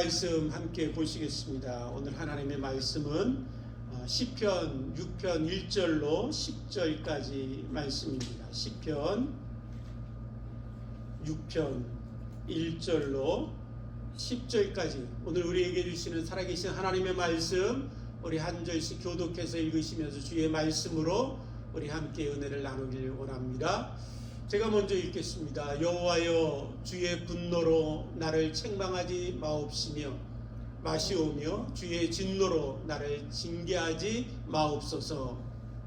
말씀 함께 보시겠습니다. 오늘 하나님의 말씀은 시편 6편 1절로 10절까지 말씀입니다. 시편 6편 1절로 10절까지 오늘 우리에게 주시는 살아계신 하나님의 말씀, 우리 한 절씩 교독해서 읽으시면서 주의 말씀으로 우리 함께 은혜를 나누길 원합니다. 제가 먼저 읽겠습니다. 여호와여, 주의 분노로 나를 책망하지 마시오며 주의 진노로 나를 징계하지 마옵소서.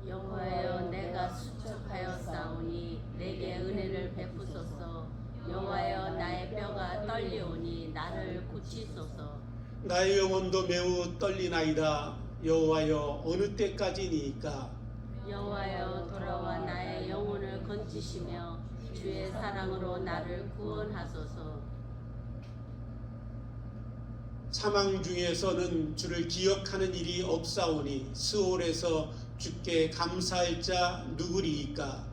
여호와여, 내가 수척하여 싸우니 내게 은혜를 베푸소서. 여호와여, 나의 뼈가 떨리오니 나를 고치소서. 나의 영혼도 매우 떨리나이다. 여호와여, 어느 때까지니까? 여호와여, 돌아와 나의 영혼을 건지시며 주의 사랑으로 나를 구원하소서. 사망 중에서는 주를 기억하는 일이 없사오니 스올에서 주께 감사할 자 누구리이까?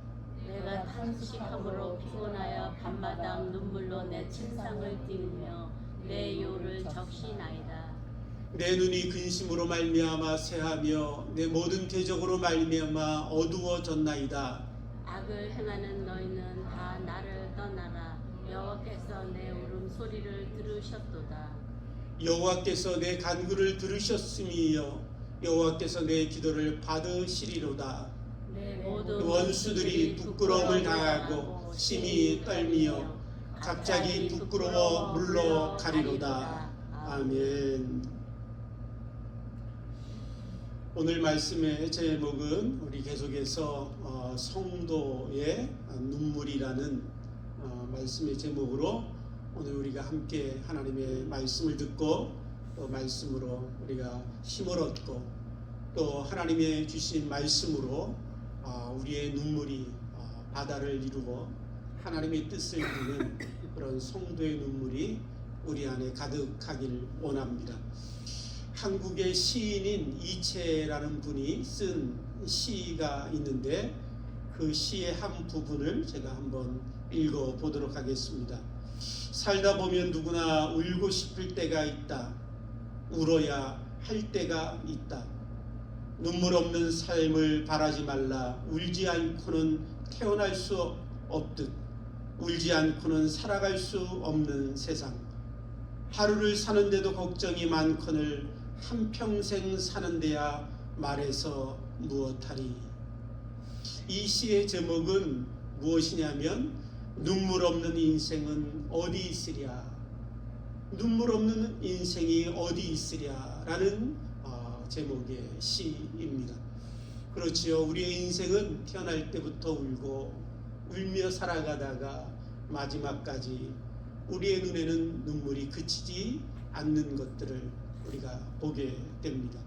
내가 탄식함으로 피곤하여 밤마당 눈물로 내 침상을 띄우며 내 요를 적시나이다. 내 눈이 근심으로 말미암아 새하며 내 모든 대적으로 말미암아 어두워졌나이다. 악을 행하는 너희는 다 나를 떠나라. 여호와께서 내 울음소리를 들으셨도다. 여호와께서 내 간구를 들으셨음이여 여호와께서 내 기도를 받으시리로다. 내 모든 원수들이 부끄러움을 당하고 심히 떨미어 갑자기 부끄러워 물러가리로다. 아멘. 오늘 말씀의 제목은 우리 계속해서 성도의 눈물이라는 말씀의 제목으로 오늘 우리가 함께 하나님의 말씀을 듣고 또 말씀으로 우리가 힘을 얻고 또 하나님의 주신 말씀으로 우리의 눈물이 바다를 이루고 하나님의 뜻을 이루는 그런 성도의 눈물이 우리 안에 가득하길 원합니다. 한국의 시인인 이채라는 분이 쓴 시가 있는데 그 시의 한 부분을 제가 한번 읽어보도록 하겠습니다. 살다 보면 누구나 울고 싶을 때가 있다. 울어야 할 때가 있다. 눈물 없는 삶을 바라지 말라. 울지 않고는 태어날 수 없듯 울지 않고는 살아갈 수 없는 세상. 하루를 사는데도 걱정이 많거늘 한평생 사는데야 말해서 무엇하리. 이 시의 제목은 무엇이냐면 눈물 없는 인생은 어디 있으랴. 눈물 없는 인생이 어디 있으랴 라는 제목의 시입니다. 그렇지요. 우리의 인생은 태어날 때부터 울고 울며 살아가다가 마지막까지 우리의 눈에는 눈물이 그치지 않는 것들을 우리가 보게 됩니다.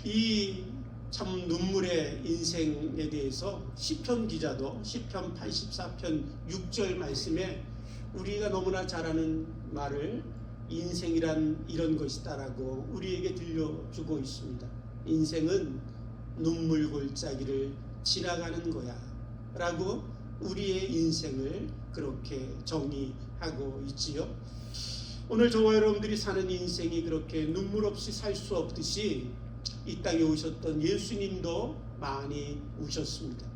이 참 눈물의 인생에 대해서 시편 기자도 시편 84편 6절 말씀에 우리가 너무나 잘 아는 말을 인생이란 이런 것이다라고 우리에게 들려주고 있습니다. 인생은 눈물 골짜기를 지나가는 거야 라고 우리의 인생을 그렇게 정의하고 있지요. 오늘 저와 여러분들이 사는 인생이 그렇게 눈물 없이 살 수 없듯이 이 땅에 오셨던 예수님도 많이 우셨습니다.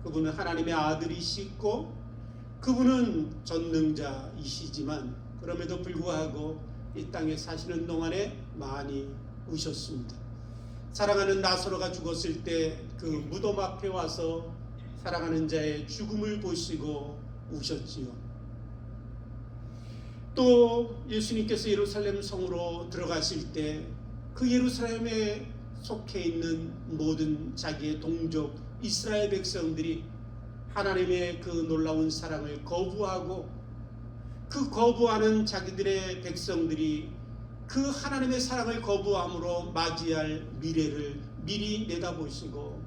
그분은 하나님의 아들이시고 그분은 전능자이시지만 그럼에도 불구하고 이 땅에 사시는 동안에 많이 우셨습니다. 사랑하는 나사로가 죽었을 때 그 무덤 앞에 와서 사랑하는 자의 죽음을 보시고 우셨지요. 또 예수님께서 예루살렘 성으로 들어가실 때 그 예루살렘에 속해 있는 모든 자기의 동족 이스라엘 백성들이 하나님의 그 놀라운 사랑을 거부하고 그 거부하는 자기들의 백성들이 그 하나님의 사랑을 거부함으로 맞이할 미래를 미리 내다보시고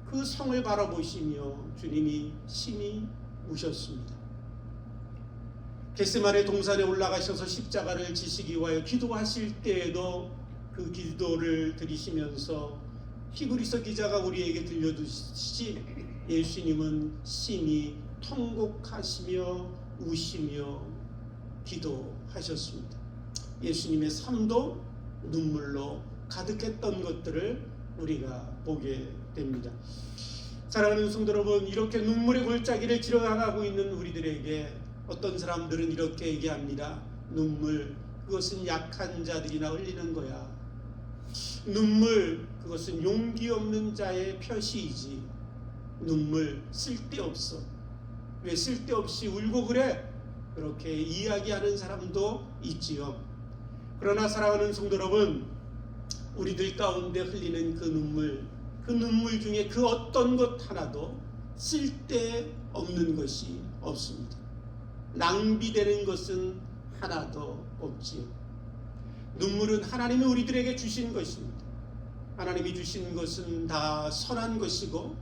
그 성을 바라보시며 주님이 심히 우셨습니다. 겟세마네 동산에 올라가셔서 십자가를 지시기 위하여 기도하실 때에도 그 기도를 드리시면서 히브리서 기자가 우리에게 들려주시지 예수님은 심히 통곡하시며 우시며 기도하셨습니다. 예수님의 삶도 눈물로 가득했던 것들을 우리가 보게 됩니다. 사랑하는 성도 여러분, 이렇게 눈물의 골짜기를 지나가고 있는 우리들에게 어떤 사람들은 이렇게 얘기합니다. 눈물, 그것은 약한 자들이나 흘리는 거야. 눈물, 그것은 용기 없는 자의 표시이지. 눈물, 쓸데없어. 왜 쓸데없이 울고 그래? 그렇게 이야기하는 사람도 있지요. 그러나 사랑하는 성도 여러분, 우리들 가운데 흘리는 그 눈물 중에 그 어떤 것 하나도 쓸데없는 것이 없습니다. 낭비되는 것은 하나도 없지요. 눈물은 하나님이 우리들에게 주신 것입니다. 하나님이 주신 것은 다 선한 것이고,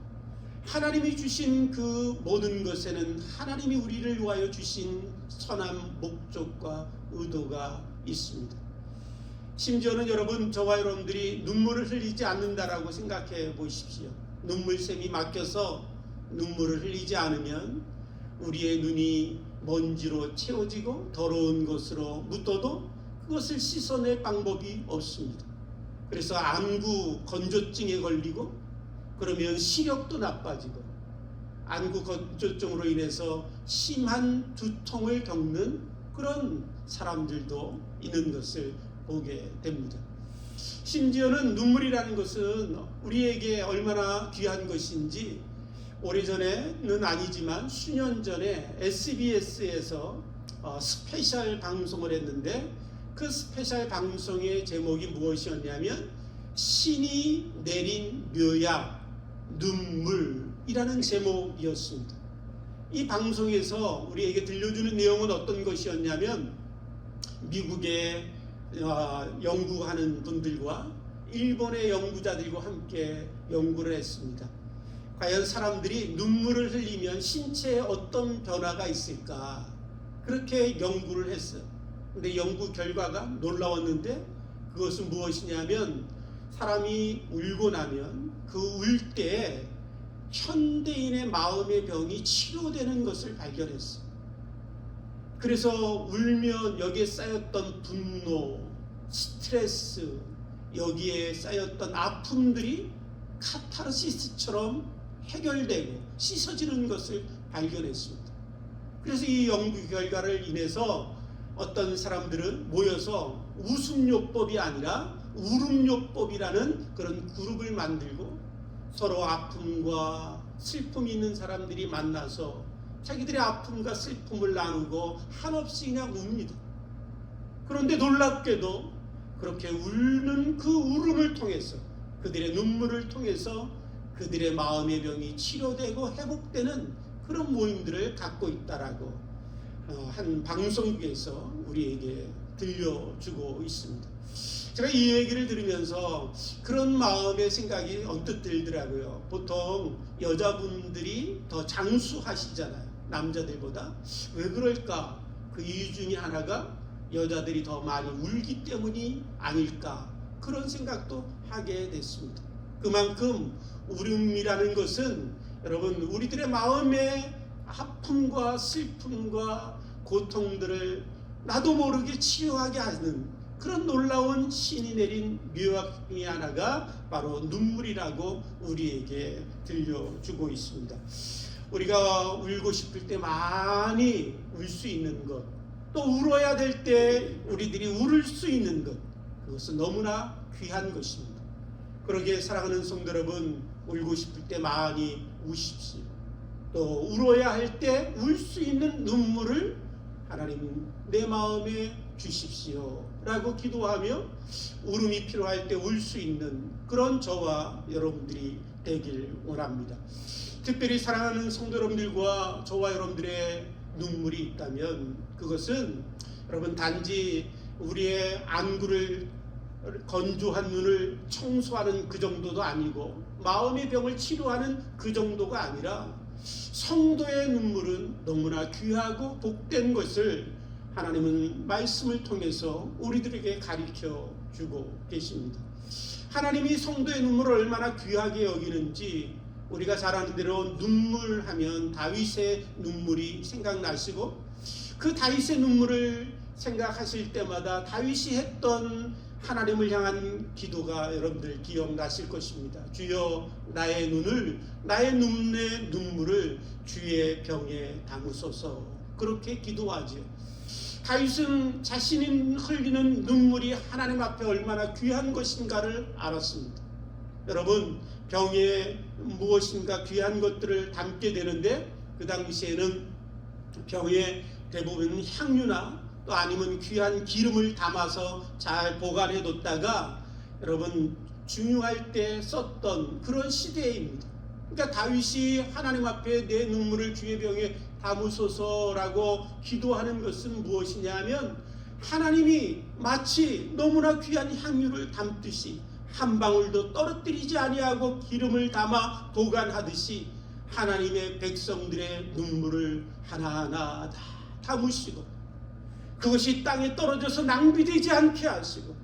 하나님이 주신 그 모든 것에는 하나님이 우리를 위하여 주신 선한 목적과 의도가 있습니다. 심지어는 여러분, 저와 여러분들이 눈물을 흘리지 않는다라고 생각해 보십시오. 눈물샘이 막혀서 눈물을 흘리지 않으면 우리의 눈이 먼지로 채워지고 더러운 것으로 묻어도 그것을 씻어낼 방법이 없습니다. 그래서 안구 건조증에 걸리고, 그러면 시력도 나빠지고, 안구 건조증으로 인해서 심한 두통을 겪는 그런 사람들도 있는 것을 보게 됩니다. 심지어는 눈물이라는 것은 우리에게 얼마나 귀한 것인지, 오래전에는 아니지만 수년 전에 SBS에서 스페셜 방송을 했는데, 그 스페셜 방송의 제목이 무엇이었냐면 신이 내린 묘약 눈물이라는 제목이었습니다. 이 방송에서 우리에게 들려주는 내용은 어떤 것이었냐면, 미국의 연구하는 분들과 일본의 연구자들과 함께 연구를 했습니다. 과연 사람들이 눈물을 흘리면 신체에 어떤 변화가 있을까, 그렇게 연구를 했어요. 근데 연구 결과가 놀라웠는데, 그것은 무엇이냐면 사람이 울고 나면 그 울 때에 현대인의 마음의 병이 치료되는 것을 발견했어요. 그래서 울면 여기에 쌓였던 분노, 스트레스, 여기에 쌓였던 아픔들이 카타르시스처럼 해결되고 씻어지는 것을 발견했습니다. 그래서 이 연구 결과를 인해서 어떤 사람들은 모여서 웃음요법이 아니라 울음요법이라는 그런 그룹을 만들고, 서로 아픔과 슬픔이 있는 사람들이 만나서 자기들의 아픔과 슬픔을 나누고 한없이 그냥 웁니다. 그런데 놀랍게도 그렇게 울는 그 울음을 통해서, 그들의 눈물을 통해서 그들의 마음의 병이 치료되고 회복되는 그런 모임들을 갖고 있다라고 한 방송국에서 우리에게 들려주고 있습니다. 제가 이 얘기를 들으면서 그런 마음의 생각이 언뜻 들더라고요. 보통 여자분들이 더 장수하시잖아요, 남자들보다. 왜 그럴까? 그 이유 중에 하나가 여자들이 더 많이 울기 때문이 아닐까, 그런 생각도 하게 됐습니다. 그만큼 울음이라는 것은 여러분, 우리들의 마음의 아픔과 슬픔과 고통들을 나도 모르게 치유하게 하는 그런 놀라운 신이 내린 묘약 중에 하나가 바로 눈물이라고 우리에게 들려주고 있습니다. 우리가 울고 싶을 때 많이 울 수 있는 것, 또 울어야 될 때 우리들이 울을 수 있는 것, 그것은 너무나 귀한 것입니다. 그러기에 사랑하는 성도 여러분, 울고 싶을 때 많이 우십시오. 또 울어야 할 때 울 수 있는 눈물을 하나님 내 마음에 주십시오 라고 기도하며, 울음이 필요할 때 울 수 있는 그런 저와 여러분들이 되길 원합니다. 특별히 사랑하는 성도 여러분들과 저와 여러분들의 눈물이 있다면, 그것은 여러분 단지 우리의 안구를, 건조한 눈을 청소하는 그 정도도 아니고, 마음의 병을 치료하는 그 정도가 아니라, 성도의 눈물은 너무나 귀하고 복된 것을 하나님은 말씀을 통해서 우리들에게 가르쳐 주고 계십니다. 하나님이 성도의 눈물을 얼마나 귀하게 여기는지, 우리가 잘 아는 대로 눈물하면 다윗의 눈물이 생각나시고, 그 다윗의 눈물을 생각하실 때마다 다윗이 했던 하나님을 향한 기도가 여러분들 기억나실 것입니다. 주여 나의 눈물을 주의 병에 담으소서. 그렇게 기도하죠. 다윗은 자신이 흘리는 눈물이 하나님 앞에 얼마나 귀한 것인가를 알았습니다. 여러분, 병에 무엇인가 귀한 것들을 담게 되는데 그 당시에는 병에 대부분 향유나 또 아니면 귀한 기름을 담아서 잘 보관해 뒀다가 여러분 중요할 때 썼던 그런 시대입니다. 그러니까 다윗이 하나님 앞에 내 눈물을 주의 병에 담으소서라고 기도하는 것은 무엇이냐 하면 하나님이 마치 너무나 귀한 향유를 담듯이 한 방울도 떨어뜨리지 아니하고 기름을 담아 보관하듯이 하나님의 백성들의 눈물을 하나하나 다 담으시고 그것이 땅에 떨어져서 낭비되지 않게 하시고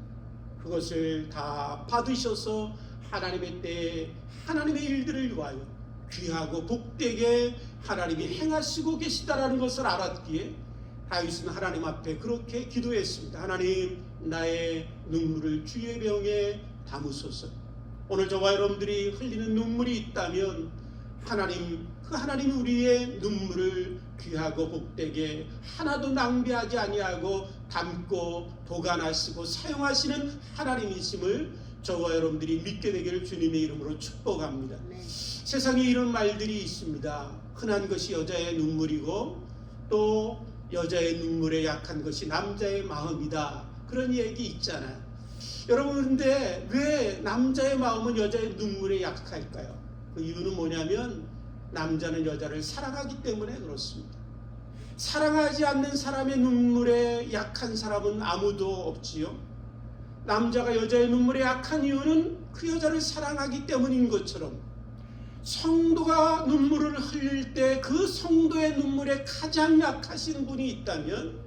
그것을 다 받으셔서 하나님의 때에 하나님의 일들을 위하여 귀하고 복되게 하나님이 행하시고 계시다라는 것을 알았기에 다윗은 하나님 앞에 그렇게 기도했습니다. 하나님, 나의 눈물을 주의 병에 담으소서. 오늘 저와 여러분들이 흘리는 눈물이 있다면 그 하나님이 우리의 눈물을 귀하고 복되게 하나도 낭비하지 아니하고 담고 보관하시고 사용하시는 하나님이심을 저와 여러분들이 믿게 되기를 주님의 이름으로 축복합니다. 네. 세상에 이런 말들이 있습니다. 흔한 것이 여자의 눈물이고 또 여자의 눈물에 약한 것이 남자의 마음이다. 그런 얘기 있잖아요. 여러분, 근데 왜 남자의 마음은 여자의 눈물에 약할까요? 그 이유는 뭐냐면 남자는 여자를 사랑하기 때문에 그렇습니다. 사랑하지 않는 사람의 눈물에 약한 사람은 아무도 없지요. 남자가 여자의 눈물에 약한 이유는 그 여자를 사랑하기 때문인 것처럼 성도가 눈물을 흘릴 때 그 성도의 눈물에 가장 약하신 분이 있다면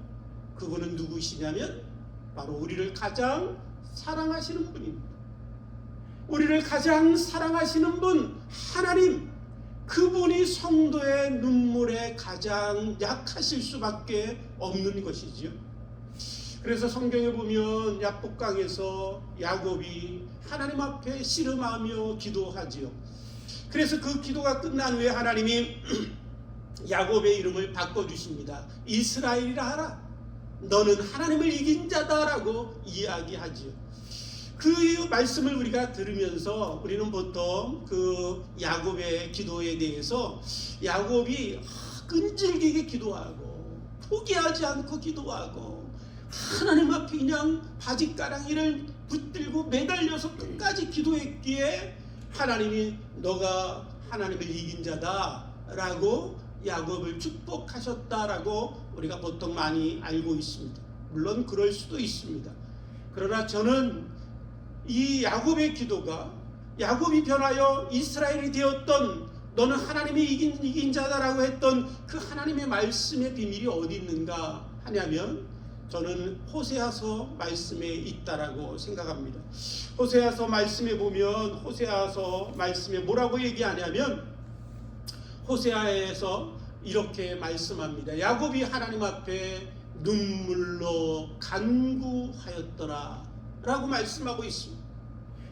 그분은 누구시냐면 바로 우리를 가장 사랑하시는 분입니다. 우리를 가장 사랑하시는 분 하나님, 그분이 성도의 눈물에 가장 약하실 수밖에 없는 것이지요. 그래서 성경에 보면 야복강에서 야곱이 하나님 앞에 씨름하며 기도하지요. 그래서 그 기도가 끝난 후에 하나님이 야곱의 이름을 바꿔주십니다. 이스라엘이라 하라. 너는 하나님을 이긴 자다라고 이야기하지요. 그 말씀을 우리가 들으면서 우리는 보통 그 야곱의 기도에 대해서 야곱이 끈질기게 기도하고 포기하지 않고 기도하고 하나님 앞에 그냥 바지가랑이를 붙들고 매달려서 끝까지 기도했기에 하나님이 너가 하나님을 이긴 자다라고 야곱을 축복하셨다라고 우리가 보통 많이 알고 있습니다. 물론 그럴 수도 있습니다. 그러나 저는 이 야곱의 기도가 야곱이 변하여 이스라엘이 되었던 너는 하나님이 이긴 자다라고 했던 그 하나님의 말씀의 비밀이 어디 있는가 하냐면 저는 호세아서 말씀에 있다라고 생각합니다. 호세아서 말씀에 보면 호세아서 말씀에 뭐라고 얘기하냐면 호세아에서 이렇게 말씀합니다. 야곱이 하나님 앞에 눈물로 간구하였더라 라고 말씀하고 있습니다.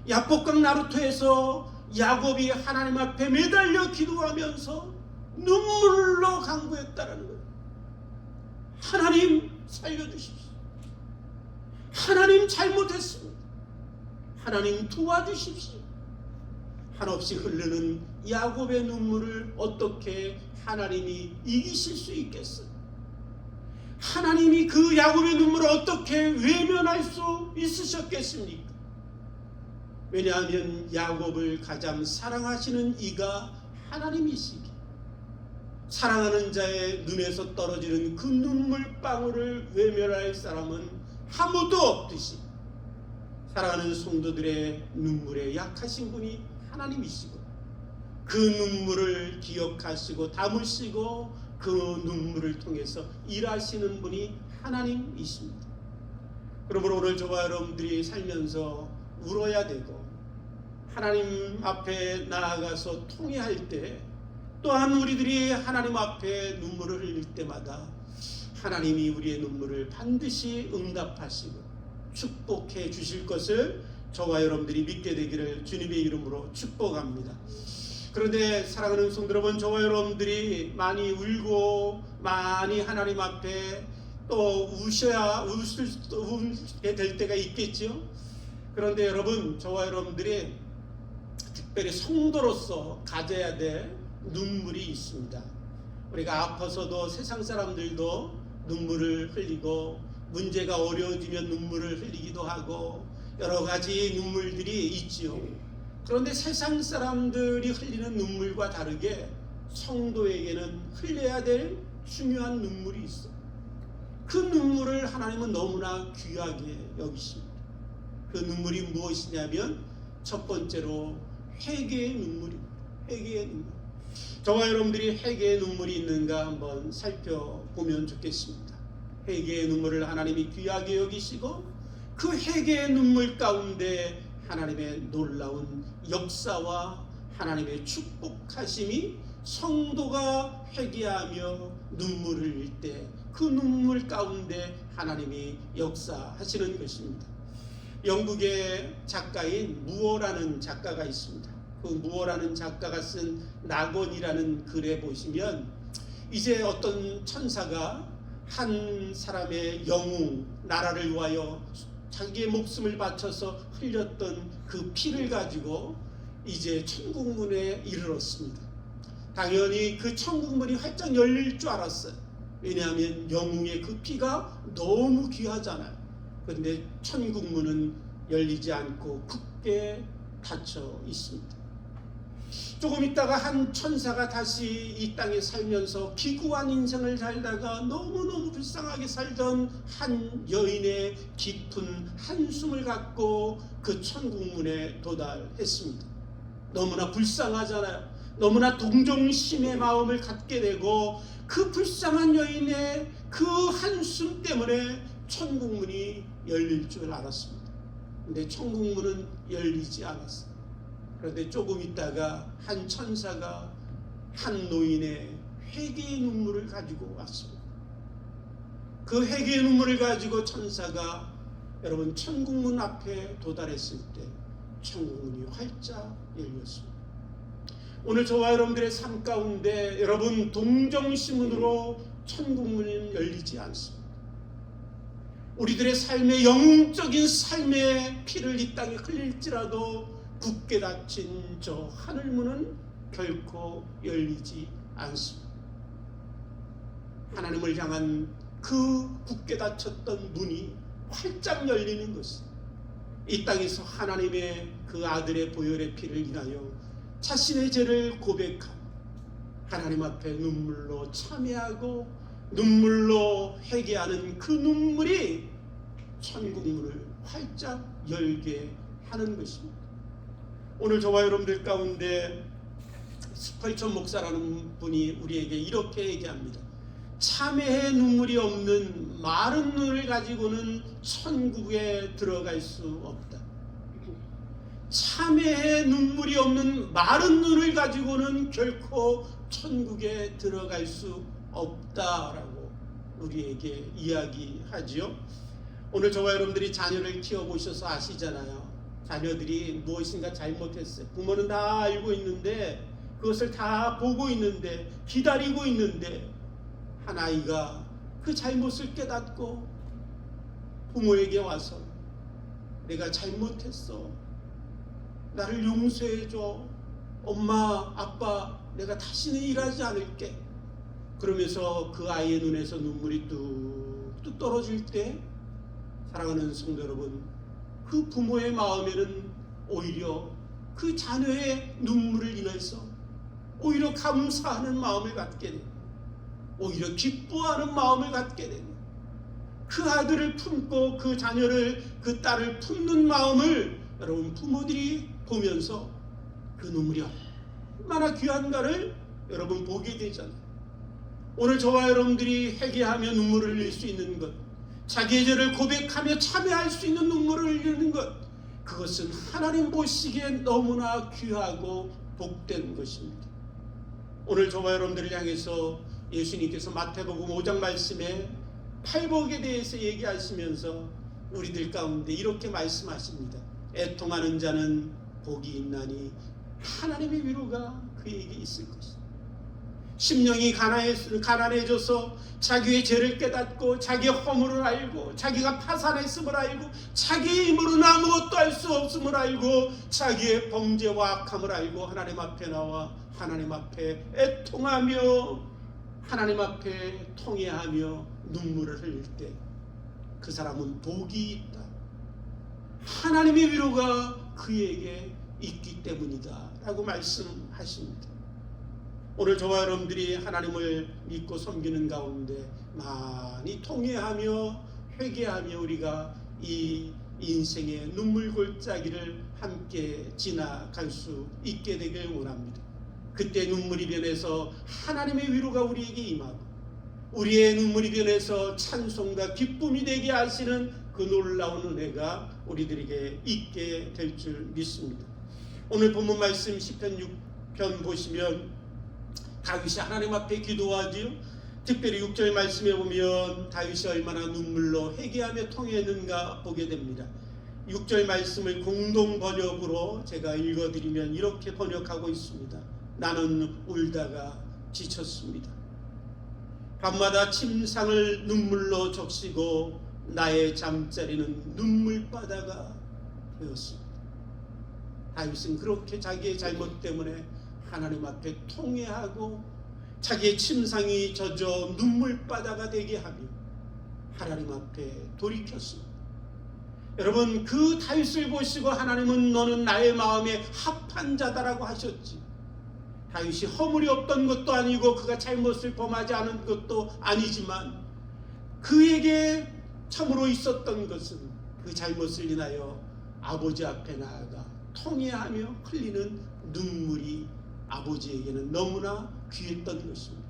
야복강 나루토에서 야곱이 하나님 앞에 매달려 기도하면서 눈물로 간구했다라는 거예요. 하나님 살려주십시오. 하나님 잘못했습니다. 하나님 도와주십시오. 한없이 흐르는 야곱의 눈물을 어떻게 하나님이 이기실 수 있겠어요? 하나님이 그 야곱의 눈물을 어떻게 외면할 수 있으셨겠습니까? 왜냐하면 야곱을 가장 사랑하시는 이가 하나님이시기 사랑하는 자의 눈에서 떨어지는 그 눈물방울을 외면할 사람은 아무도 없듯이 사랑하는 성도들의 눈물에 약하신 분이 하나님이시고 그 눈물을 기억하시고 담으시고 그 눈물을 통해서 일하시는 분이 하나님이십니다. 그러므로 오늘 저와 여러분들이 살면서 울어야 되고 하나님 앞에 나아가서 통회할 때 또한 우리들이 하나님 앞에 눈물을 흘릴 때마다 하나님이 우리의 눈물을 반드시 응답하시고 축복해 주실 것을 저와 여러분들이 믿게 되기를 주님의 이름으로 축복합니다. 그런데 사랑하는 성도 여러분, 저와 여러분들이 많이 울고 많이 하나님 앞에 또 울게 될 때가 있겠죠. 그런데 여러분, 저와 여러분들이 특별히 성도로서 가져야 될 눈물이 있습니다. 우리가 아파서도 세상 사람들도 눈물을 흘리고 문제가 어려워지면 눈물을 흘리기도 하고 여러 가지 눈물들이 있지요. 그런데 세상 사람들이 흘리는 눈물과 다르게 성도에게는 흘려야 될 중요한 눈물이 있어. 그 눈물을 하나님은 너무나 귀하게 여기십니다. 그 눈물이 무엇이냐면 첫 번째로 회개의 눈물입니다. 회개의 눈물. 저와 여러분들이 회개의 눈물이 있는가 한번 살펴보면 좋겠습니다. 회개의 눈물을 하나님이 귀하게 여기시고 그 회개의 눈물 가운데 하나님의 놀라운 역사와 하나님의 축복하심이 성도가 회개하며 눈물을 흘릴 때 그 눈물 가운데 하나님이 역사하시는 것입니다. 영국의 작가인 무어라는 작가가 있습니다. 그 무어라는 작가가 쓴 낙원이라는 글에 보시면 이제 어떤 천사가 한 사람의 영웅, 나라를 위하여 자기의 목숨을 바쳐서 흘렸던 그 피를 가지고 이제 천국문에 이르렀습니다. 당연히 그 천국문이 활짝 열릴 줄 알았어요. 왜냐하면 영웅의 그 피가 너무 귀하잖아요. 그런데 천국문은 열리지 않고 굳게 닫혀 있습니다. 조금 있다가 한 천사가 다시 이 땅에 살면서 기구한 인생을 살다가 너무너무 불쌍하게 살던 한 여인의 깊은 한숨을 갖고 그 천국문에 도달했습니다. 너무나 불쌍하잖아요. 너무나 동정심의 마음을 갖게 되고 그 불쌍한 여인의 그 한숨 때문에 천국문이 열릴 줄 알았습니다. 근데 천국문은 열리지 않았어요. 그런데 조금 있다가 한 천사가 한 노인의 회개의 눈물을 가지고 왔습니다. 그 회개의 눈물을 가지고 천사가 여러분 천국문 앞에 도달했을 때 천국문이 활짝 열렸습니다. 오늘 저와 여러분들의 삶 가운데 여러분 동정심으로 천국문은 열리지 않습니다. 우리들의 삶의 영적인 삶의 피를 이 땅에 흘릴지라도 굳게 닫힌 저 하늘문은 결코 열리지 않습니다. 하나님을 향한 그 굳게 닫혔던 문이 활짝 열리는 것은 이 땅에서 하나님의 그 아들의 보혈의 피를 인하여 자신의 죄를 고백하고 하나님 앞에 눈물로 참회하고 눈물로 회개하는 그 눈물이 천국문을 활짝 열게 하는 것입니다. 오늘 저와 여러분들 가운데 스펄전 목사라는 분이 우리에게 이렇게 얘기합니다. 참회의 눈물이 없는 마른 눈을 가지고는 천국에 들어갈 수 없다. 참회의 눈물이 없는 마른 눈을 가지고는 결코 천국에 들어갈 수 없다라고 우리에게 이야기하지요. 오늘 저와 여러분들이 자녀를 키워보셔서 아시잖아요. 자녀들이 무엇인가 잘못했어요. 부모는 다 알고 있는데 그것을 다 보고 있는데 기다리고 있는데 한 아이가 그 잘못을 깨닫고 부모에게 와서 내가 잘못했어. 나를 용서해줘. 엄마, 아빠, 내가 다시는 일하지 않을게. 그러면서 그 아이의 눈에서 눈물이 뚝뚝 떨어질 때 사랑하는 성도 여러분, 그 부모의 마음에는 오히려 그 자녀의 눈물을 인해서 오히려 감사하는 마음을 갖게 됩니다. 오히려 기뻐하는 마음을 갖게 됩니다. 그 아들을 품고 그 자녀를, 그 딸을 품는 마음을 여러분 부모들이 보면서 그 눈물이 얼마나 귀한가를 여러분 보게 되잖아요. 오늘 저와 여러분들이 회개하며 눈물을 흘릴 수 있는 것, 자기의 죄를 고백하며 참회할 수 있는 눈물을 흘리는 것, 그것은 하나님 보시기에 너무나 귀하고 복된 것입니다. 오늘 저와 여러분들을 향해서 예수님께서 마태복음 5장 말씀에 팔복에 대해서 얘기하시면서 우리들 가운데 이렇게 말씀하십니다. 애통하는 자는 복이 있나니 하나님의 위로가 그에게 있을 것이다. 심령이 가난해져서 자기의 죄를 깨닫고 자기의 허물을 알고 자기가 파산했음을 알고 자기의 힘으로는 아무것도 할 수 없음을 알고 자기의 범죄와 악함을 알고 하나님 앞에 나와 하나님 앞에 애통하며 하나님 앞에 통회하며 눈물을 흘릴 때 그 사람은 복이 있다. 하나님의 위로가 그에게 있기 때문이다 라고 말씀하십니다. 오늘 저와 여러분들이 하나님을 믿고 섬기는 가운데 많이 통회하며 회개하며 우리가 이 인생의 눈물 골짜기를 함께 지나갈 수 있게 되길 원합니다. 그때 눈물이 변해서 하나님의 위로가 우리에게 임하고 우리의 눈물이 변해서 찬송과 기쁨이 되게 하시는 그 놀라운 은혜가 우리들에게 있게 될 줄 믿습니다. 오늘 본문 말씀 시편 6편 보시면 다윗이 하나님 앞에 기도하지요. 특별히 6절 말씀에 보면 다윗이 얼마나 눈물로 회개하며 통회했는가 보게 됩니다. 6절 말씀을 공동 번역으로 제가 읽어드리면 이렇게 번역하고 있습니다. 나는 울다가 지쳤습니다. 밤마다 침상을 눈물로 적시고 나의 잠자리는 눈물바다가 되었습니다. 다윗은 그렇게 자기의 잘못 때문에 하나님 앞에 통회하고 자기의 침상이 젖어 눈물바다가 되게 하며 하나님 앞에 돌이켰습니다. 여러분, 그 다윗을 보시고 하나님은 너는 나의 마음에 합한 자다라고 하셨지. 다윗이 허물이 없던 것도 아니고 그가 잘못을 범하지 않은 것도 아니지만 그에게 참으로 있었던 것은 그 잘못을 인하여 아버지 앞에 나아가 통회하며 흘리는 눈물이 아버지에게는 너무나 귀했던 것입니다.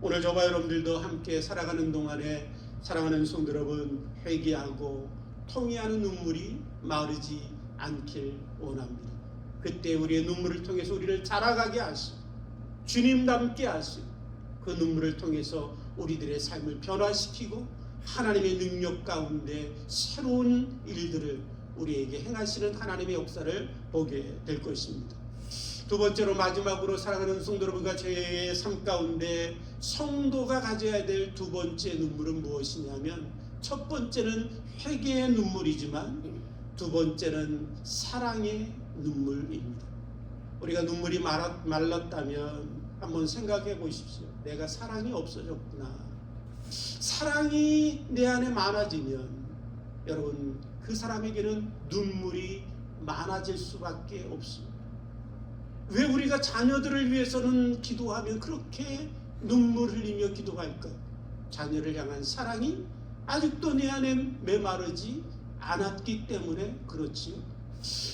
오늘 저와 여러분들도 함께 살아가는 동안에 사랑하는 성도 여러분, 회개하고 통회하는 눈물이 마르지 않길 원합니다. 그때 우리의 눈물을 통해서 우리를 자라가게 하시고 주님 닮게 하시고 그 눈물을 통해서 우리들의 삶을 변화시키고 하나님의 능력 가운데 새로운 일들을 우리에게 행하시는 하나님의 역사를 보게 될 것입니다. 두 번째로 마지막으로 사랑하는 성도 여러분과 제 삶 가운데 성도가 가져야 될 두 번째 눈물은 무엇이냐면 첫 번째는 회개의 눈물이지만 두 번째는 사랑의 눈물입니다. 우리가 눈물이 말랐다면 한번 생각해 보십시오. 내가 사랑이 없어졌구나. 사랑이 내 안에 많아지면 여러분 그 사람에게는 눈물이 많아질 수밖에 없습니다. 왜 우리가 자녀들을 위해서는 기도하면 그렇게 눈물 흘리며 기도할까? 자녀를 향한 사랑이 아직도 내 안에 메마르지 않았기 때문에 그렇지요.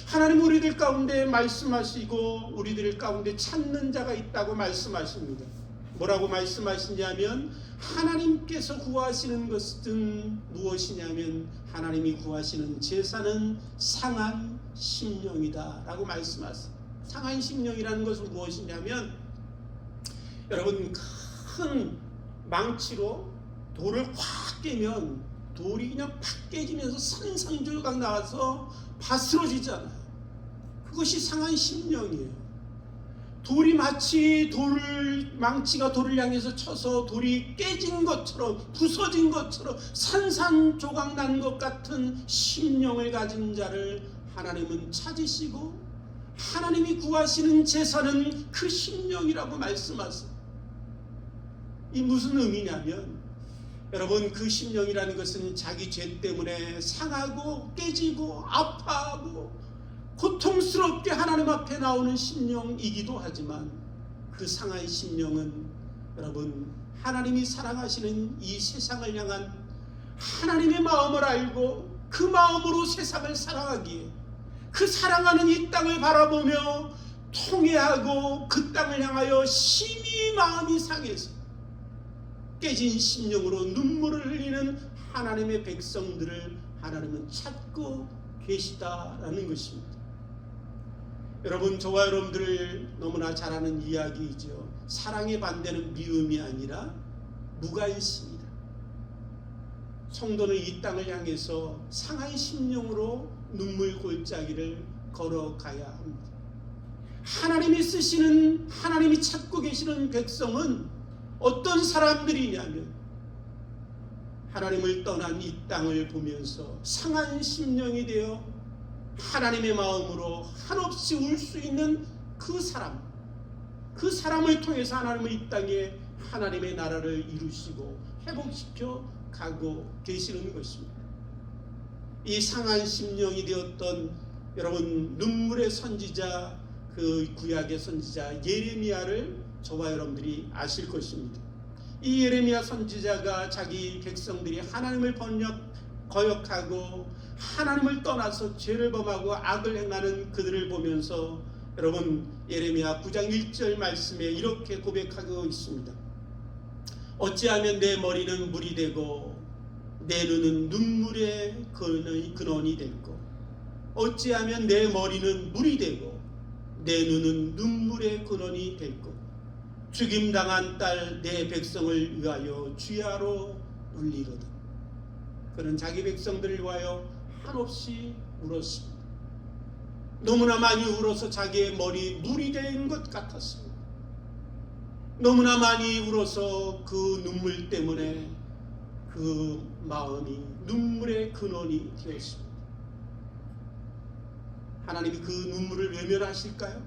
하나님 우리들 가운데 말씀하시고 우리들 가운데 찾는 자가 있다고 말씀하십니다. 뭐라고 말씀하시냐면 하나님께서 구하시는 것은 무엇이냐면 하나님이 구하시는 제사는 상한 심령이다 라고 말씀하세요. 상한 심령이라는 것은 무엇이냐면 여러분 큰 망치로 돌을 확 깨면 돌이 그냥 팍 깨지면서 산산조각 나와서 바스러지잖아요. 그것이 상한 심령이에요. 돌이 마치 망치가 돌을 향해서 쳐서 돌이 깨진 것처럼 부서진 것처럼 산산조각 난 것 같은 심령을 가진 자를 하나님은 찾으시고 하나님이 구하시는 제사는 그 심령이라고 말씀하세요. 이 무슨 의미냐면 여러분 그 심령이라는 것은 자기 죄 때문에 상하고 깨지고 아파하고 고통스럽게 하나님 앞에 나오는 심령이기도 하지만 그 상한 심령은 여러분 하나님이 사랑하시는 이 세상을 향한 하나님의 마음을 알고 그 마음으로 세상을 사랑하기에 그 사랑하는 이 땅을 바라보며 통회하고 그 땅을 향하여 심히 마음이 상해서 깨진 심령으로 눈물을 흘리는 하나님의 백성들을 하나님은 찾고 계시다라는 것입니다. 여러분 저와 여러분들 너무나 잘 아는 이야기이죠. 사랑의 반대는 미움이 아니라 무관심이다. 성도는 이 땅을 향해서 상한 심령으로 눈물 골짜기를 걸어가야 합니다. 하나님이 쓰시는, 하나님이 찾고 계시는 백성은 어떤 사람들이냐면 하나님을 떠난 이 땅을 보면서 상한 심령이 되어 하나님의 마음으로 한없이 울 수 있는 그 사람을 통해서 하나님은 이 땅에 하나님의 나라를 이루시고 회복시켜 가고 계시는 것입니다. 이 상한 심령이 되었던 여러분 눈물의 선지자, 그 구약의 선지자 예레미야를 저와 여러분들이 아실 것입니다. 이 예레미야 선지자가 자기 백성들이 하나님을 거역하고 하나님을 떠나서 죄를 범하고 악을 행하는 그들을 보면서 여러분 예레미야 9장 1절 말씀에 이렇게 고백하고 있습니다. 어찌하면 내 머리는 물이 되고 내 눈은 눈물의 근원이 될고, 어찌하면 내 머리는 물이 되고 내 눈은 눈물의 근원이 될고, 죽임당한 딸 내 백성을 위하여 주야로 울리거든. 그는 자기 백성들을 위하여 한없이 울었습니다. 너무나 많이 울어서 자기의 머리 물이 된 것 같았습니다. 너무나 많이 울어서 그 눈물 때문에 그 마음이 눈물의 근원이 되었습니다. 하나님이 그 눈물을 외면하실까요?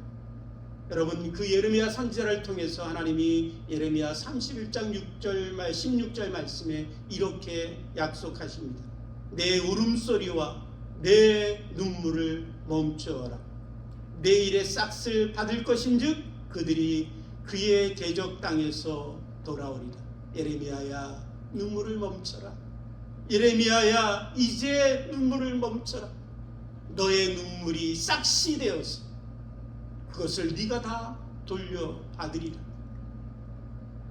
여러분 그 예레미야 선지자를 통해서 하나님이 예레미야 31장 16절 말씀에 이렇게 약속하십니다. 내 울음소리와 내 눈물을 멈추어라. 내일의 싹을 받을 것인즉 그들이 그의 대적 땅에서 돌아오리라. 예레미야야 눈물을 멈춰라. 예레미야야 이제 눈물을 멈춰라. 너의 눈물이 싹이 되어서 그것을 네가 다 돌려받으리라.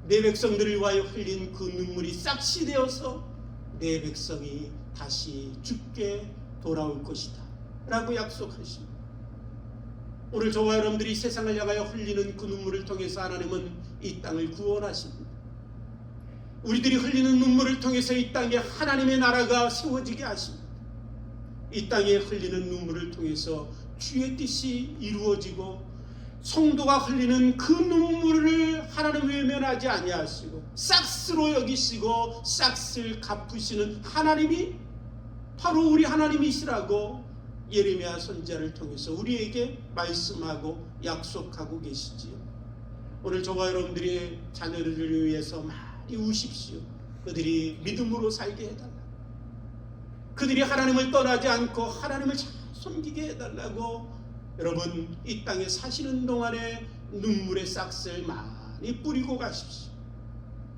내 백성들을 위하여 흘린 그 눈물이 싹이 되어서 내 백성이 다시 죽게 돌아올 것이다 라고 약속하십니다. 오늘 저와 여러분들이 세상을 향하여 흘리는 그 눈물을 통해서 하나님은 이 땅을 구원하십니다. 우리들이 흘리는 눈물을 통해서 이 땅에 하나님의 나라가 세워지게 하십니다. 이 땅에 흘리는 눈물을 통해서 주의 뜻이 이루어지고 성도가 흘리는 그 눈물을 하나님 외면하지 아니하시고 싹스로 여기시고 싹스를 갚으시는 하나님이 바로 우리 하나님이시라고 예레미야 선지자를 통해서 우리에게 말씀하고 약속하고 계시지요. 오늘 저와 여러분들의 자녀들을 위해서 많이 우십시오. 그들이 믿음으로 살게 해달라. 그들이 하나님을 떠나지 않고 하나님을 잘 섬기게 해달라고 여러분 이 땅에 사시는 동안에 눈물의 싹을 많이 뿌리고 가십시오.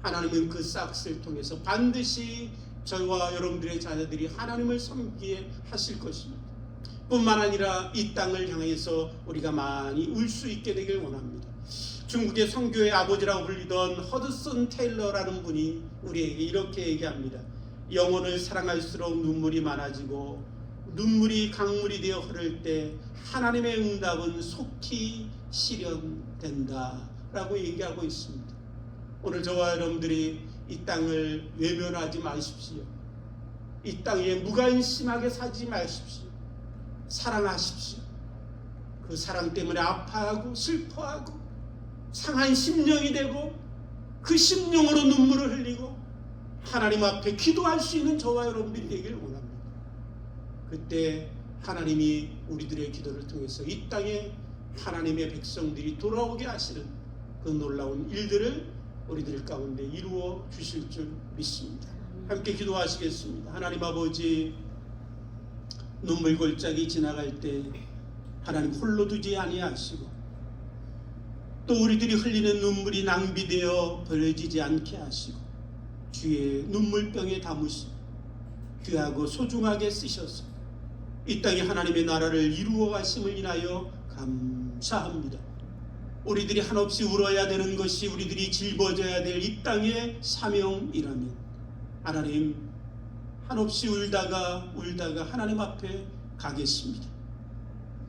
하나님은 그 싹을 통해서 반드시 저와 여러분들의 자녀들이 하나님을 섬기게 하실 것입니다. 뿐만 아니라 이 땅을 향해서 우리가 많이 울 수 있게 되길 원합니다. 중국의 선교의 아버지라고 불리던 허드슨 테일러라는 분이 우리에게 이렇게 얘기합니다. 영혼을 사랑할수록 눈물이 많아지고 눈물이 강물이 되어 흐를 때 하나님의 응답은 속히 실현된다 라고 얘기하고 있습니다. 오늘 저와 여러분들이 이 땅을 외면하지 마십시오. 이 땅에 무관심하게 살지 마십시오. 사랑하십시오. 그 사랑 때문에 아파하고 슬퍼하고 상한 심령이 되고 그 심령으로 눈물을 흘리고 하나님 앞에 기도할 수 있는 저와 여러분들이 되기를 원합니다. 그때 하나님이 우리들의 기도를 통해서 이 땅에 하나님의 백성들이 돌아오게 하시는 그 놀라운 일들을 우리들 가운데 이루어 주실 줄 믿습니다. 함께 기도하시겠습니다. 하나님 아버지, 눈물 골짜기 지나갈 때 하나님 홀로 두지 아니하시고 또 우리들이 흘리는 눈물이 낭비되어 버려지지 않게 하시고 주의 눈물병에 담으시고 귀하고 소중하게 쓰셔서 이 땅에 하나님의 나라를 이루어 가심을 인하여 감사합니다. 우리들이 한없이 울어야 되는 것이 우리들이 짊어져야 될 이 땅의 사명이라면 하나님 한없이 울다가 하나님 앞에 가겠습니다.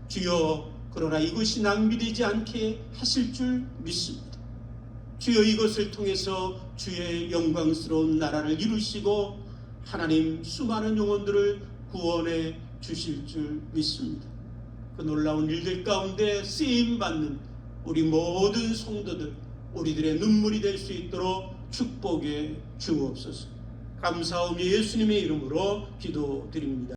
주여, 그러나 이것이 낭비되지 않게 하실 줄 믿습니다. 주여, 이것을 통해서 주의 영광스러운 나라를 이루시고 하나님 수많은 영혼들을 구원해 주실 줄 믿습니다. 그 놀라운 일들 가운데 쓰임받는 우리 모든 성도들, 우리들의 눈물이 될 수 있도록 축복해 주옵소서. 감사하며 예수님의 이름으로 기도드립니다.